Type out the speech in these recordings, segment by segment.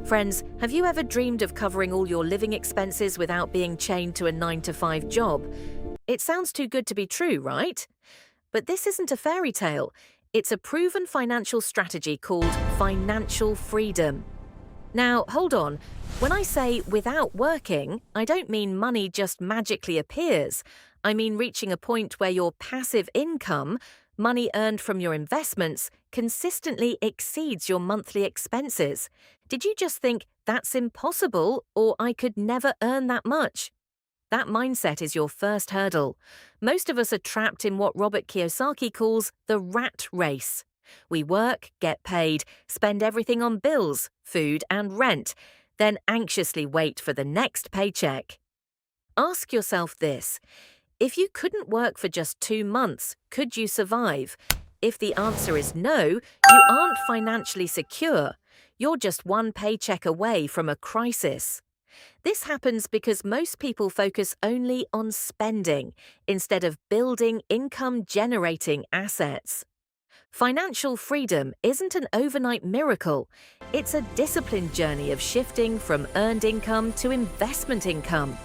Friends, have you ever dreamed of covering all your living expenses without being chained to a 9-to-5 job? It sounds too good to be true, right? But this isn't a fairy tale. It's a proven financial strategy called financial freedom. Now, hold on. When I say without working, I don't mean money just magically appears. I mean reaching a point where your passive income, money earned from your investments, consistently exceeds your monthly expenses. Did you just think that's impossible or I could never earn that much? That mindset is your first hurdle. Most of us are trapped in what Robert Kiyosaki calls the rat race. We work, get paid, spend everything on bills, food and rent, then anxiously wait for the next paycheck. Ask yourself this: if you couldn't work for just 2 months, could you survive? If the answer is no, you aren't financially secure. You're just one paycheck away from a crisis. This happens because most people focus only on spending instead of building income-generating assets. Financial freedom isn't an overnight miracle. It's a disciplined journey of shifting from earned income to investment income.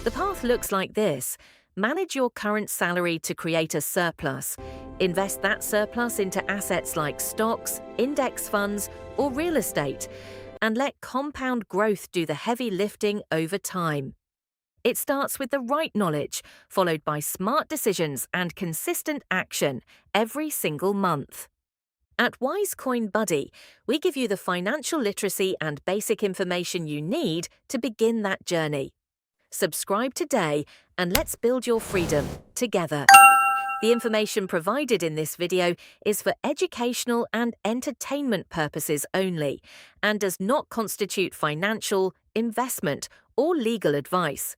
The path looks like this. Manage your current salary to create a surplus. Invest that surplus into assets like stocks, index funds, or real estate, and let compound growth do the heavy lifting over time. It starts with the right knowledge, followed by smart decisions and consistent action every single month. At Wise Coin Buddy, we give you the financial literacy and basic information you need to begin that journey. Subscribe today and let's build your freedom together. The information provided in this video is for educational and entertainment purposes only and does not constitute financial, investment, or legal advice.